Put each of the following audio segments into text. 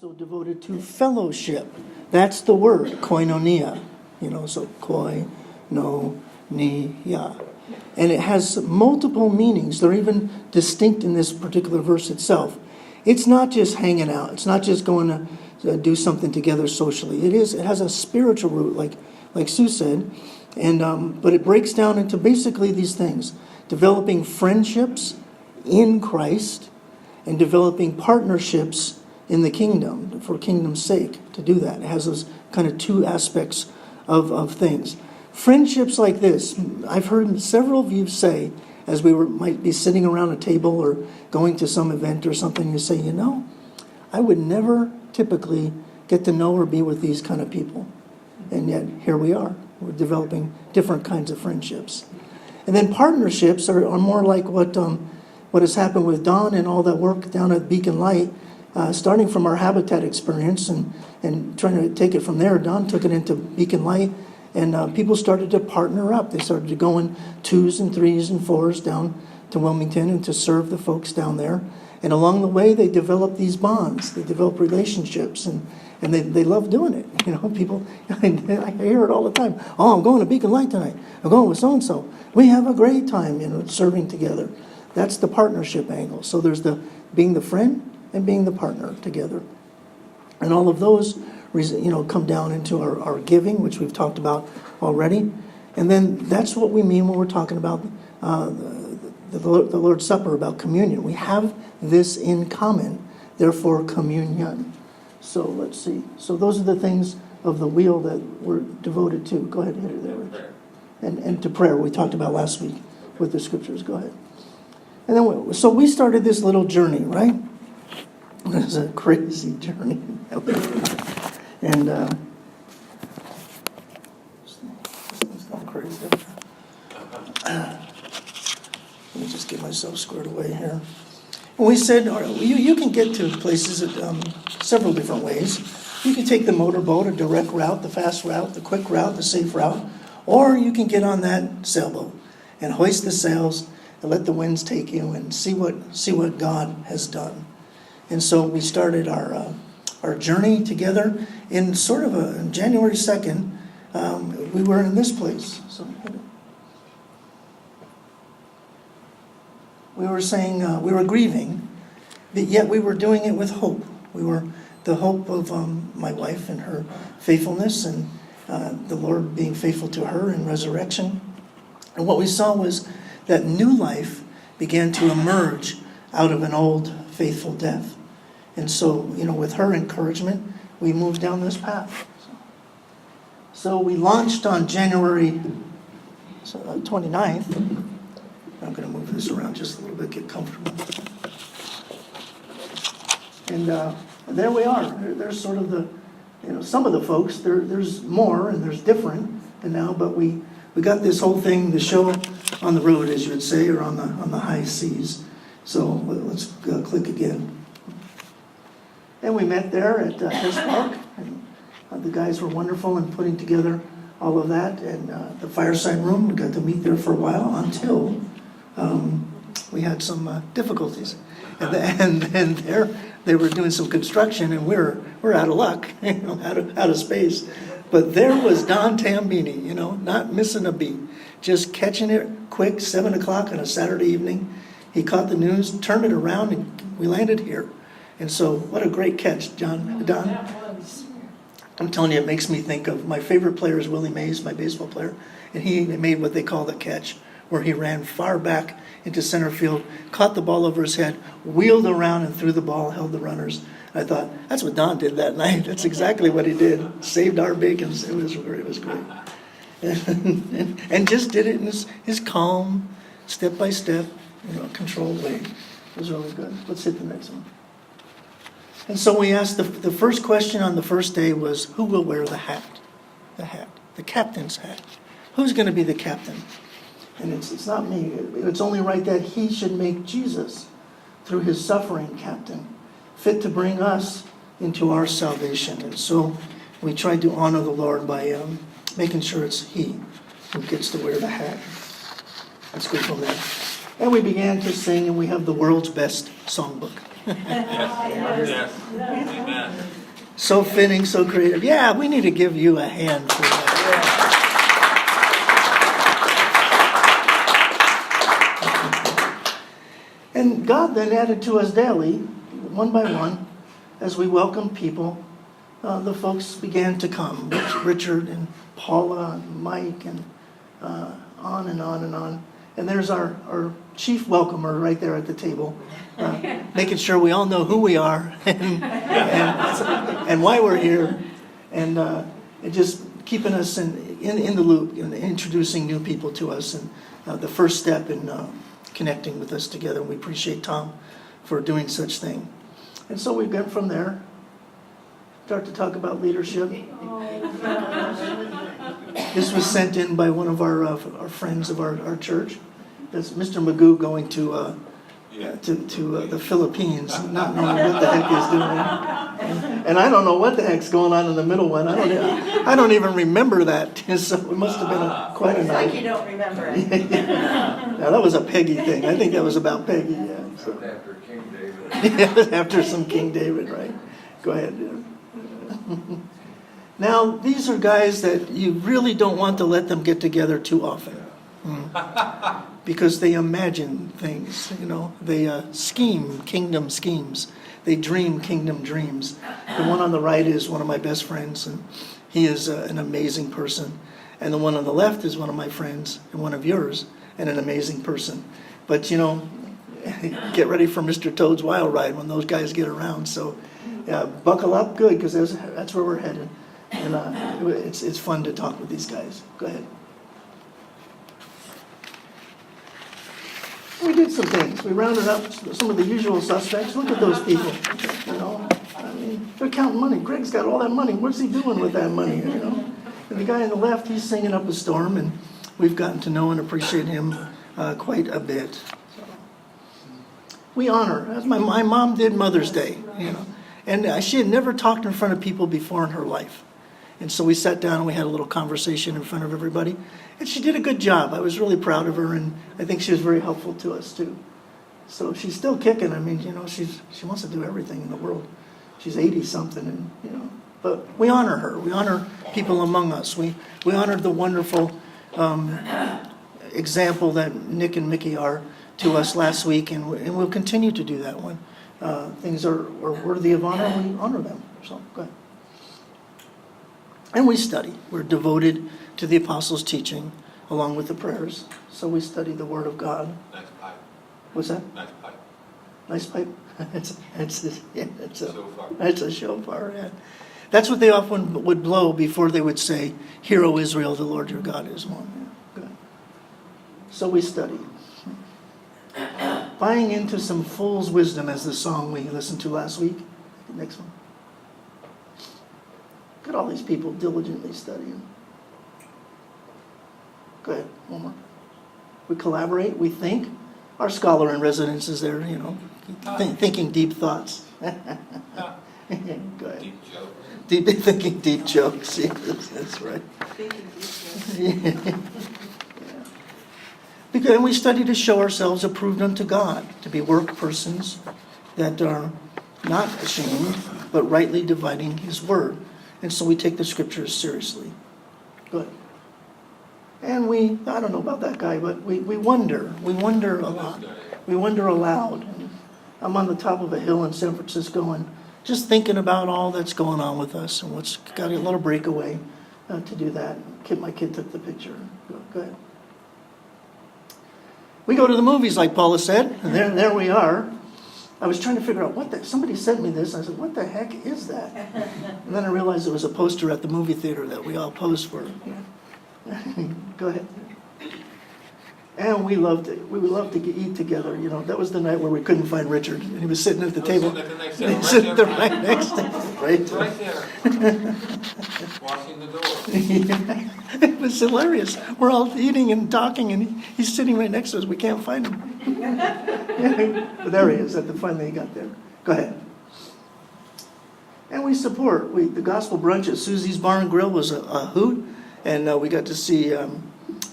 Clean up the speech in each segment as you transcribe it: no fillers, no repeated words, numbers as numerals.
also devoted to fellowship. That's the word, koinonia. So koinonia. And it has multiple meanings. They're even distinct in this particular verse itself. It's not just hanging out. It's not just going to do something together socially. It has a spiritual root, like Sue said. But it breaks down into basically these things: developing friendships in Christ and developing partnerships in the kingdom for kingdom's sake. To do that, it has those kind of two aspects of things. Friendships like this, I've heard several of you say, as might be sitting around a table or going to some event or something, you say, I would never typically get to know or be with these kind of people. And yet, here we are. We're developing different kinds of friendships. And then partnerships are more like what has happened with Don and all that work down at Beacon Light, starting from our Habitat experience and trying to take it from there. Don took it into Beacon Light, and people started to partner up. They started to go in 2s and 3s and 4s down to Wilmington and to serve the folks down there. And along the way, they developed these bonds. They developed relationships, and they love doing it. People, I hear it all the time. Oh, I'm going to Beacon Light tonight. I'm going with so-and-so. We have a great time, serving together. That's the partnership angle. So there's the being the friend and being the partner together. And all of those, come down into our giving, which we've talked about already. And then that's what we mean when we're talking about the Lord's Supper, about communion. We have this in common, therefore communion. So let's see. So those are the things of the wheel that we're devoted to. Go ahead, hit it there, Rich. And to prayer, we talked about last week with the scriptures. Go ahead. And then, so we started this little journey, right? It was a crazy journey. And it's not crazy. Let me just get myself squared away here. And we said, you can get to places several different ways. You can take the motorboat, a direct route, the fast route, the quick route, the safe route, or you can get on that sailboat and hoist the sails and let the winds take you and see what God has done. And so we started our journey together in sort of on January 2nd. We were in this place. So we were saying we were grieving, but yet we were doing it with hope. We were the hope of my wife and her faithfulness, and the Lord being faithful to her in resurrection. And what we saw was that new life began to emerge out of an old faithful death. And so, with her encouragement, we moved down this path. So we launched on January 29th. I'm going to move this around just a little bit, get comfortable. And there we are. There's sort of the, some of the folks. There's more and there's different. And now, but we got this whole thing, the show on the road, as you would say, or on the high seas. So let's click again. And we met there at Hess Park. And the guys were wonderful in putting together all of that. And the fireside room, we got to meet there for a while until we had some difficulties. And there they were doing some construction, and we're out of luck, out of space. But there was Don Tambini, not missing a beat, just catching it quick, 7 o'clock on a Saturday evening. He caught the news, turned it around, and we landed here. And so, what a great catch, Don. I'm telling you, it makes me think of my favorite player is Willie Mays, my baseball player, and he made what they call the catch, where he ran far back into center field, caught the ball over his head, wheeled around and threw the ball, held the runners. I thought, that's what Don did that night. That's exactly what he did. Saved our bacons. It was great. And just did it in his calm, step-by-step, controlled way. It was really good. Let's hit the next one. And so we asked, the first question on the first day was, who will wear the hat? The captain's hat. Who's going to be the captain? And it's not me. It's only right that he should make Jesus, through his suffering, captain, fit to bring us into our salvation. And so we tried to honor the Lord by making sure it's he who gets to wear the hat. Let's go from there. And we began to sing, and we have the world's best songbook. Yes. Amen. So fitting, so creative. Yeah, we need to give you a hand for that. And God then added to us daily, one by one, as we welcomed people. The folks began to come. Richard and Paula and Mike and on and on and on. And there's our chief welcomer right there at the table, making sure we all know who we are and why we're here, and just keeping us in the loop and introducing new people to us, and the first step in connecting with us together. We appreciate Tom for doing such thing. And so we went from there, start to talk about leadership. This was sent in by one of our friends of our church. That's Mr. Magoo going to the Philippines, not knowing what the heck he's doing. And I don't know what the heck's going on in the middle one. I don't even remember that. So it must have been quite a night. It's like you don't remember it. Now, that was a Peggy thing. I think that was about Peggy. Yeah. So. After King David. Yeah, after some King David, right? Go ahead. Now, these are guys that you really don't want to let them get together too often. Because they imagine things, They scheme kingdom schemes. They dream kingdom dreams. The one on the right is one of my best friends, and he is an amazing person. And the one on the left is one of my friends, and one of yours, and an amazing person. But, get ready for Mr. Toad's Wild Ride when those guys get around. So buckle up good, because that's where we're headed. And it's fun to talk with these guys. Go ahead. We did some things. We rounded up some of the usual suspects. Look at those people. They're counting money. Greg's got all that money. What's he doing with that money? And the guy on the left, he's singing up a storm, and we've gotten to know and appreciate him quite a bit. We honor, as my mom did Mother's Day, and she had never talked in front of people before in her life. And so we sat down and we had a little conversation in front of everybody. And she did a good job. I was really proud of her, and I think she was very helpful to us too. So she's still kicking. She wants to do everything in the world. She's 80-something, and but we honor her. We honor people among us. We honored the wonderful example that Nick and Mickey are to us last week, and we'll continue to do that when things are worthy of honor. We honor them. So go ahead. And we study. We're devoted to the apostles' teaching along with the prayers. So we study the Word of God. Nice pipe. What's that? Nice pipe. Nice pipe? It's Shofar. a shofar, yeah. That's what they often would blow before they would say, "Hear, O Israel, the Lord your God is one." Yeah, good. So we study. Buying into some fool's wisdom, as the song we listened to last week. The next one. Look at all these people diligently studying. Go ahead, one more. We collaborate, we think. Our scholar in residence is there, thinking deep thoughts. Go ahead. Deep jokes. Thinking deep jokes. Yes, that's right. Yeah. Because we study to show ourselves approved unto God, to be work persons that are not ashamed, but rightly dividing His word. And so we take the scriptures seriously. Good. And I don't know about that guy, but we wonder. We wonder a lot. We wonder aloud. And I'm on the top of a hill in San Francisco and just thinking about all that's going on with us and what's got a little breakaway to do that. My kid took the picture. Go ahead. We go to the movies, like Paula said, and there we are. I was trying to figure out somebody sent me this. I said, what the heck is that? And then I realized it was a poster at the movie theater that we all posed for. Go ahead. And we loved it. We would love to eat together. That was the night where we couldn't find Richard. And he was sitting at the table. Sitting there right next to him. Right there. Washing the door. Yeah. It was hilarious. We're all eating and talking, and he's sitting right next to us. We can't find him. But there he is. Finally he got there. Go ahead. And we support. The gospel brunch at Susie's Bar and Grill was a hoot. And we got to see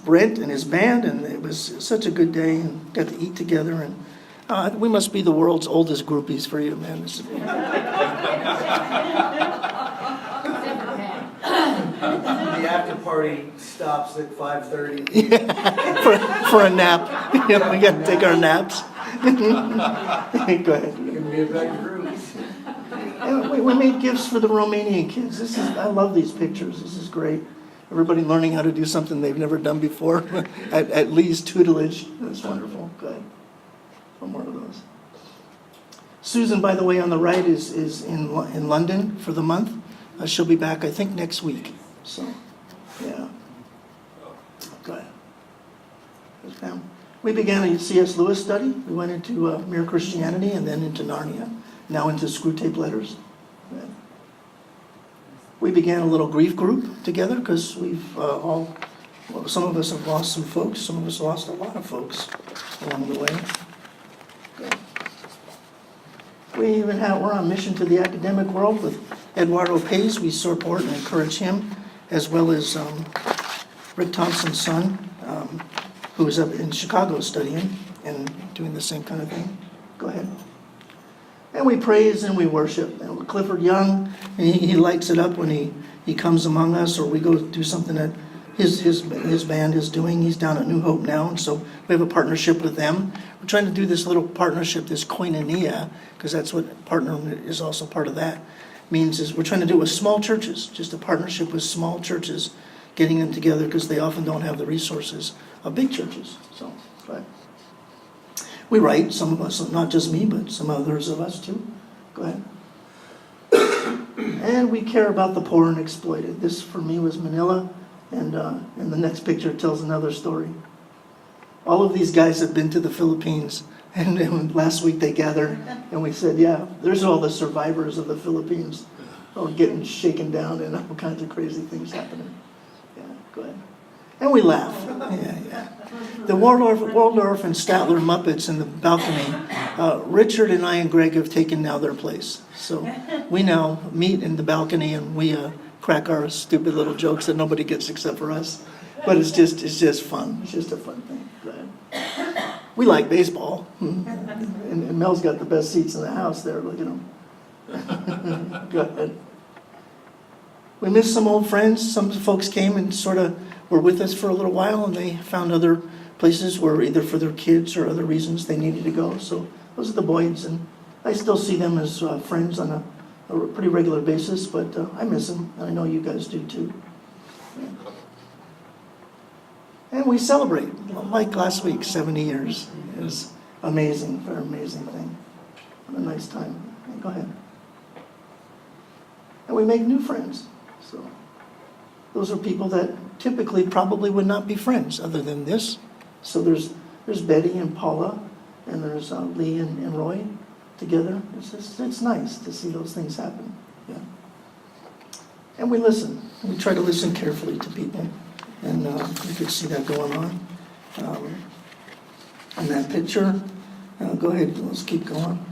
Brent and his band, and it was such a good day, and got to eat together. And we must be the world's oldest groupies for you, man. The after party stops at 5:30. for a nap. Yeah, we got to take our naps. Go ahead. Can be a better group. And we made gifts for the Romanian kids. I love these pictures. This is great. Everybody learning how to do something they've never done before. at least tutelage. That's wonderful. Go ahead. One more of those. Susan, by the way, on the right is in London for the month. She'll be back, I think, next week. So, yeah. Go ahead. There's Pam. We began a C.S. Lewis study. We went into Mere Christianity and then into Narnia. Now into Screwtape Letters. Yeah. We began a little grief group together because we've some of us have lost some folks. Some of us lost a lot of folks along the way. Good. We're on mission to the academic world with Eduardo Pace. We support and encourage him, as well as Rick Thompson's son, who is up in Chicago studying and doing the same kind of thing. Go ahead. And we praise and we worship. And Clifford Young, he lights it up when he comes among us, or we go do something that his band is doing. He's down at New Hope now, and so we have a partnership with them. We're trying to do this little partnership, this koinonia, because that's what partner is also part of that. Means is we're trying to do it with small churches, just a partnership with small churches, getting them together because they often don't have the resources of big churches. So, but we write, some of us, not just me, but some others of us too. Go ahead. And we care about the poor and exploited. This for me was Manila, and the next picture tells another story. All of these guys have been to the Philippines, and last week they gathered, and we said, yeah, there's all the survivors of the Philippines, all getting shaken down and all kinds of crazy things happening. Yeah, go ahead. And we laugh. Yeah. The Waldorf and Statler Muppets in the balcony, Richard and I and Greg have taken now their place. So we now meet in the balcony and we crack our stupid little jokes that nobody gets except for us. But it's just fun. It's just a fun thing. Go ahead. We like baseball. And Mel's got the best seats in the house there. Look at him. Go ahead. We missed some old friends. Some folks came and sort of were with us for a little while, and they found other places where either for their kids or other reasons they needed to go. So those are the Boyds, and I still see them as friends on a pretty regular basis, but I miss them, and I know you guys do too. Yeah. And we celebrate, like last week, 70 years. It was amazing, very amazing thing. What a nice time. Go ahead. And we make new friends. So those are people that typically probably would not be friends other than this. So there's Betty and Paula, and there's Lee and Roy together. It's nice to see those things happen. Yeah. And we listen. We try to listen carefully to people. And you could see that going on. In that picture, go ahead, let's keep going.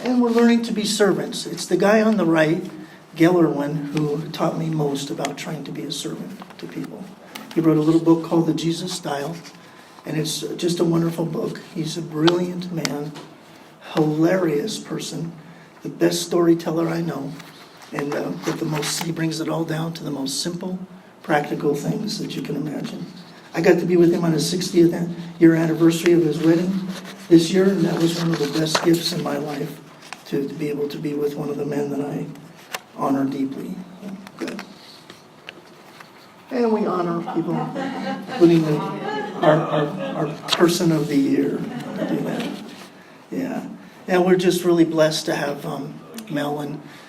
And we're learning to be servants. It's the guy on the right, Gellerwin, who taught me most about trying to be a servant to people. He wrote a little book called The Jesus Style, and it's just a wonderful book. He's a brilliant man, hilarious person, the best storyteller I know, and he brings it all down to the most simple, practical things that you can imagine. I got to be with him on his 60th year anniversary of his wedding this year, and that was one of the best gifts in my life, to be able to be with one of the men that I honor deeply. Good. And we honor people, including our person of the year. Do that. Yeah. And we're just really blessed to have Mel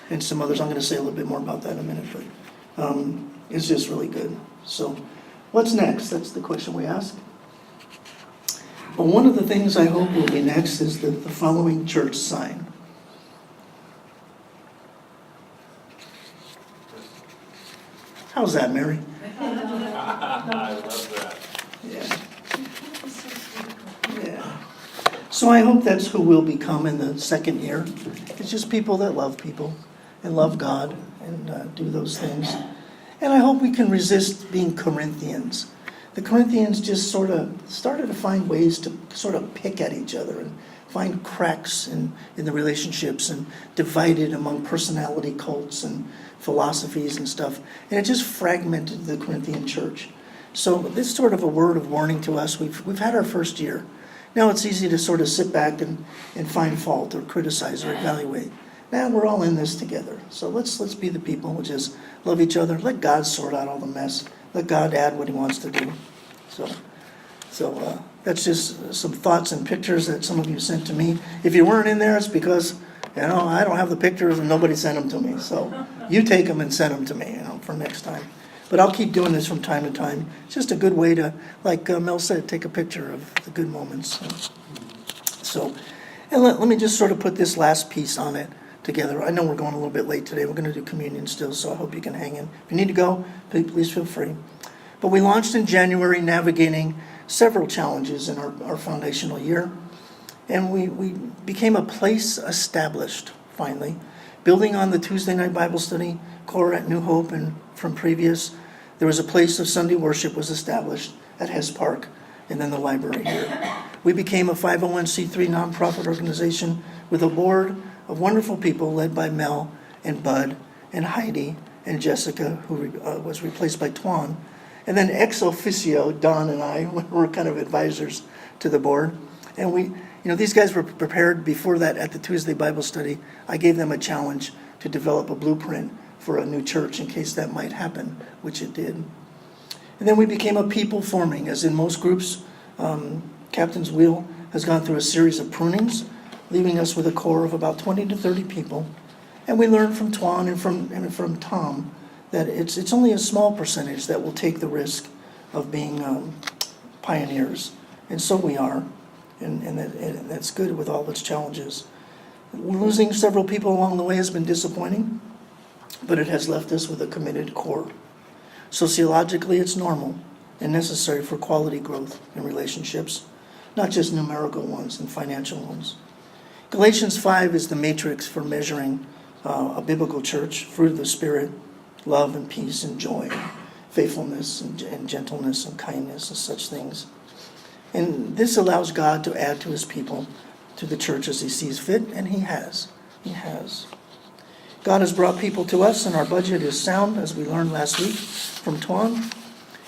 and some others. I'm going to say a little bit more about that in a minute, but it's just really good. So what's next? That's the question we ask. Well, one of the things I hope will be next is the following church sign. How's that, Mary? I love that. Yeah. Yeah. So I hope that's who we'll become in the second year. It's just people that love people and love God and do those things. And I hope we can resist being Corinthians. the Corinthians just sort of started to find ways to sort of pick at each other and find cracks in the relationships and divided among personality cults and philosophies and stuff. And it just fragmented the Corinthian church. So this is sort of a word of warning to us. We've had our first year. Now it's easy to sort of sit back and find fault or criticize or evaluate. Now we're all in this together. So let's be the people who just love each other. Let God sort out all the mess. Let God add what he wants to do. So that's just some thoughts and pictures that some of you sent to me. If you weren't in there, it's because, I don't have the pictures and nobody sent them to me. So you take them and send them to me, for next time. But I'll keep doing this from time to time. It's just a good way to, like Mel said, take a picture of the good moments. So, and let me just sort of put this last piece on it together. I know we're going a little bit late today. We're going to do communion still, so I hope you can hang in. If you need to go, please feel free. But we launched in January, navigating several challenges in our foundational year. And we became a place established, finally, building on the Tuesday night Bible study core at New Hope and from previous. There was a place of Sunday worship was established at Hess Park and then the library here. We became a 501c3 nonprofit organization with a board of wonderful people led by Mel and Bud and Heidi and Jessica, who was replaced by Twan. And then ex officio, Don and I were kind of advisors to the board. And these guys were prepared before that at the Tuesday Bible study. I gave them a challenge to develop a blueprint for a new church in case that might happen, which it did. And then we became a people forming, as in most groups. Captain's Wheel has gone through a series of prunings, leaving us with a core of about 20 to 30 people. And we learned from Twan and from Tom that it's only a small percentage that will take the risk of being pioneers. And so we are. And that's good with all its challenges. Losing several people along the way has been disappointing, but it has left us with a committed core. Sociologically, it's normal and necessary for quality growth in relationships, not just numerical ones and financial ones. Galatians 5 is the matrix for measuring a biblical church: fruit of the Spirit, love and peace and joy, faithfulness and gentleness and kindness and such things. And this allows God to add to his people, to the church as he sees fit, and he has. He has. God has brought people to us, and our budget is sound, as we learned last week from Twan.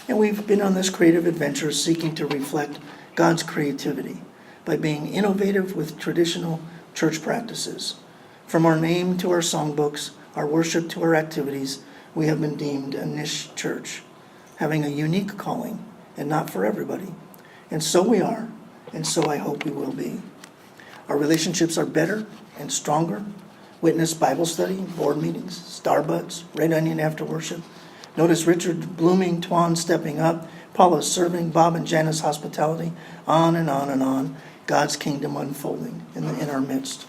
And we've been on this creative adventure seeking to reflect God's creativity by being innovative with traditional church practices. From our name to our songbooks, our worship to our activities, we have been deemed a niche church, having a unique calling, and not for everybody. And so we are, and so I hope we will be. Our relationships are better and stronger. Witness Bible study, board meetings, Starbucks, Red Onion after worship. Notice Richard blooming, Twan stepping up, Paula serving, Bob and Janice hospitality, on and on and on. God's kingdom unfolding in our midst.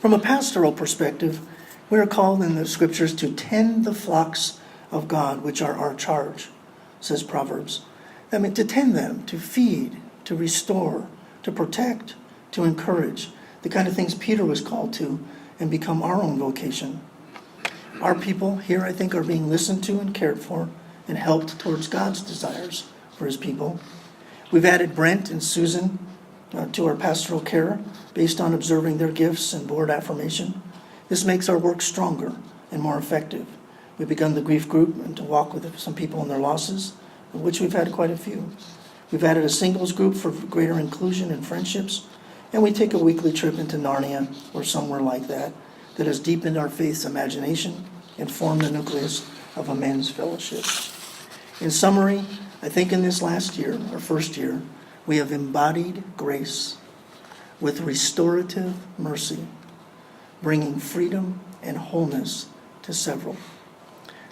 From a pastoral perspective, we are called in the scriptures to tend the flocks of God, which are our charge, says Proverbs. I mean, to tend them, to feed, to restore, to protect, to encourage, the kind of things Peter was called to and become our own vocation. Our people here, I think, are being listened to and cared for and helped towards God's desires for his people. We've added Brent and Susan to our pastoral care based on observing their gifts and board affirmation. This makes our work stronger and more effective. We've begun the grief group and to walk with some people in their losses, of which we've had quite a few. We've added a singles group for greater inclusion and friendships, and we take a weekly trip into Narnia or somewhere like that has deepened our faith's imagination and formed the nucleus of a men's fellowship. In summary, I think in this last year, our first year, we have embodied grace with restorative mercy, bringing freedom and wholeness to several.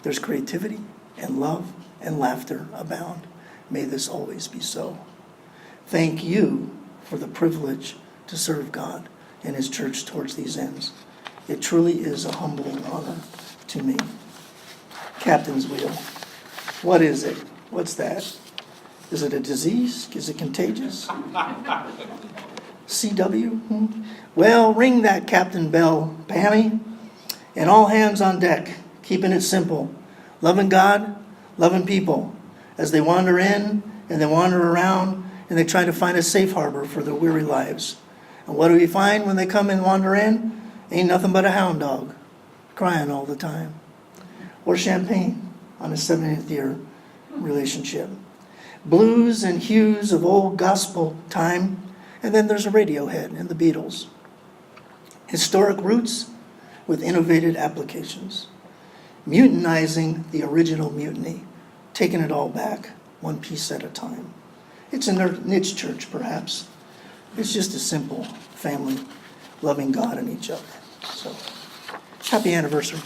There's creativity and love and laughter abound. May this always be so. Thank you for the privilege to serve God and his church towards these ends. It truly is a humbling honor to me. Captain's Wheel. What is it? What's that? Is it a disease? Is it contagious? CW? Well, ring that captain bell, Pammy. And all hands on deck, keeping it simple. Loving God, loving people. as they wander in and they wander around and they try to find a safe harbor for their weary lives. And what do we find when they come and wander in? Ain't nothing but a hound dog, crying all the time. Or champagne on a 70th year relationship. Blues and hues of old gospel time, and then there's a Radiohead and the Beatles. Historic roots with innovative applications. Mutinizing the original mutiny, taking it all back, one piece at a time. It's a niche church, perhaps. It's just a simple family loving God and each other. So, happy anniversary.